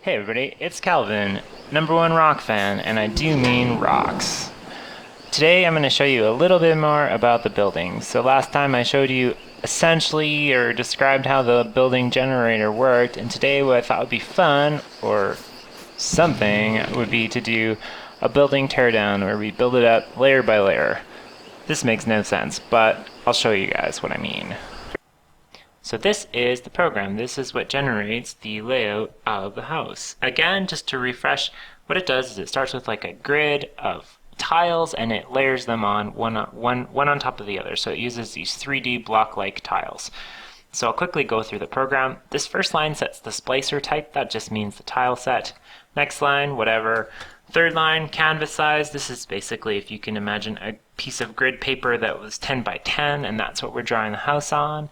Hey everybody, it's Calvin, #1 rock fan, and I do mean rocks. Today I'm going to show you a little bit more about the building. So last time I showed you essentially or described how the building generator worked, and today what I thought would be fun, or something, would be to do a building teardown where we build it up layer by layer. This makes no sense, but I'll show you guys what I mean. So this is the program. This is what generates the layout of the house. Again, just to refresh, what it does is it starts with like a grid of tiles and it layers them on one on top of the other. So it uses these 3D block-like tiles. So I'll quickly go through the program. This first line sets the splicer type. That just means the tile set. Next line, whatever. Third line, canvas size. This is basically, if you can imagine, a piece of grid paper that was 10 by 10, and that's what we're drawing the house on.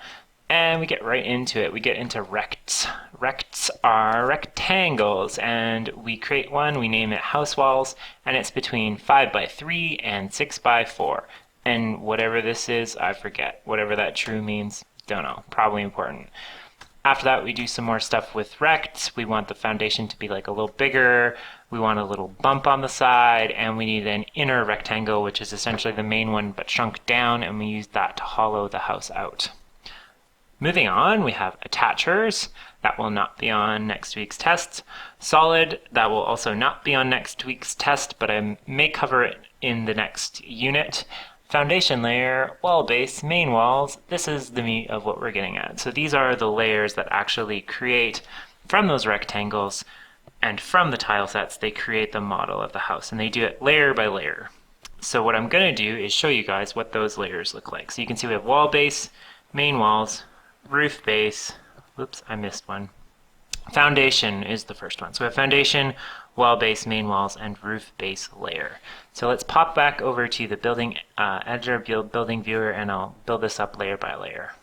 And we get right into it. We get into rects. Rects are rectangles, and we create one, we name it house walls, and it's between 5 by 3 and 6 by 4. And whatever this is, I forget. Whatever that true means, don't know. Probably important. After that, we do some more stuff with rects. We want the foundation to be like a little bigger. We want a little bump on the side, and we need an inner rectangle, which is essentially the main one but shrunk down, and we use that to hollow the house out. Moving on, we have attachers. That will not be on next week's test. Solid, that will also not be on next week's test, but I may cover it in the next unit. Foundation layer, wall base, main walls. This is the meat of what we're getting at. So these are the layers that actually create, from those rectangles and from the tile sets, they create the model of the house, and they do it layer by layer. So what I'm going to do is show you guys what those layers look like. So you can see we have wall base, main walls, roof base, whoops, I missed one. Foundation is the first one. So we have foundation, wall base, main walls, and roof base layer. So let's pop back over to the building editor, building viewer, and I'll build this up layer by layer.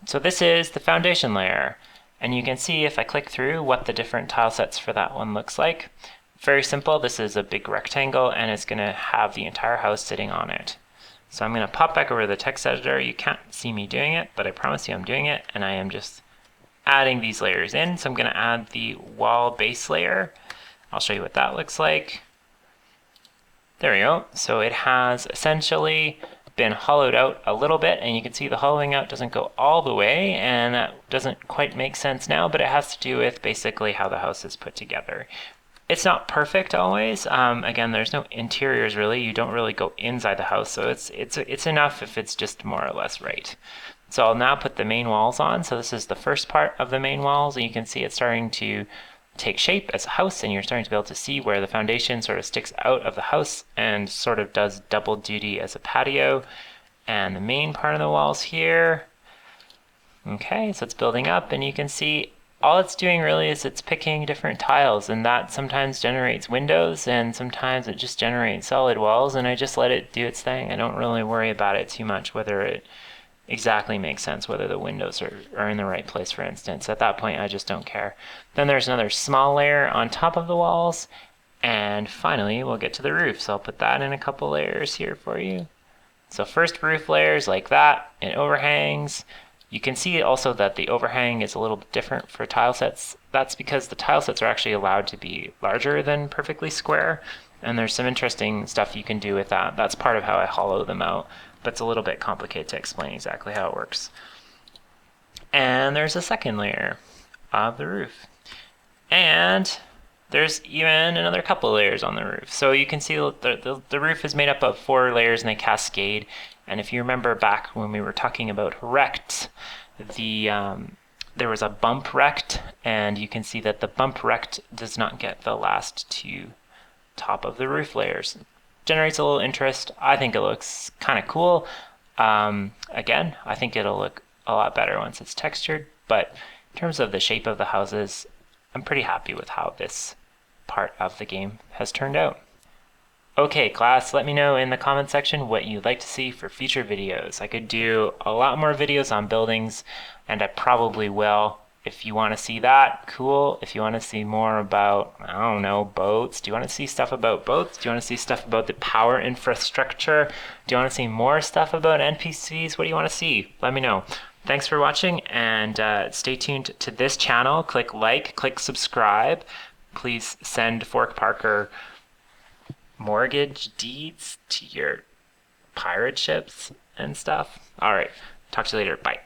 So this is the foundation layer, and you can see if I click through what the different tile sets for that one looks like. Very simple. This is a big rectangle, and it's going to have the entire house sitting on it. So I'm going to pop back over to the text editor. You can't see me doing it, but I promise you I'm doing it, and I am just adding these layers in. So I'm going to add the wall base layer. I'll show you what that looks like. There we go. So it has essentially been hollowed out a little bit, and you can see the hollowing out doesn't go all the way, and that doesn't quite make sense now, but it has to do with basically how the house is put together. It's not perfect always. Again, there's no interiors really. You don't really go inside the house, so it's enough if it's just more or less right. So I'll now put the main walls on. So this is the first part of the main walls, and you can see it's starting to take shape as a house, and you're starting to be able to see where the foundation sort of sticks out of the house and sort of does double duty as a patio. And the main part of the walls here. Okay, so it's building up, and you can see all it's doing really is it's picking different tiles, and that sometimes generates windows and sometimes it just generates solid walls, and I just let it do its thing. I don't really worry about it too much, whether it exactly makes sense, whether the windows are in the right place, for instance. At that point, I just don't care. Then there's another small layer on top of the walls, and finally we'll get to the roof. So I'll put that in a couple layers here for you. So first roof layers like that, and overhangs. You can see also that the overhang is a little bit different for tile sets. That's because the tile sets are actually allowed to be larger than perfectly square, and there's some interesting stuff you can do with that. That's part of how I hollow them out, but it's a little bit complicated to explain exactly how it works. And there's a second layer of the roof. And there's even another couple layers on the roof. So you can see the roof is made up of 4 layers and they cascade. And if you remember back when we were talking about rects, there was a bump rect, and you can see that the bump rect does not get the last 2 top of the roof layers. Generates a little interest. I think it looks kind of cool. Again, I think it'll look a lot better once it's textured, but in terms of the shape of the houses, I'm pretty happy with how this part of the game has turned out. Okay, class, let me know in the comment section what you'd like to see for future videos. I could do a lot more videos on buildings, and I probably will. If you want to see that, cool. If you want to see more about, I don't know, boats, do you want to see stuff about boats? Do you want to see stuff about the power infrastructure? Do you want to see more stuff about NPCs? What do you want to see? Let me know. Thanks for watching, and stay tuned to this channel. Click like, click subscribe. Please send Fork Parker mortgage deeds to your pirate ships and stuff. All right, talk to you later. Bye.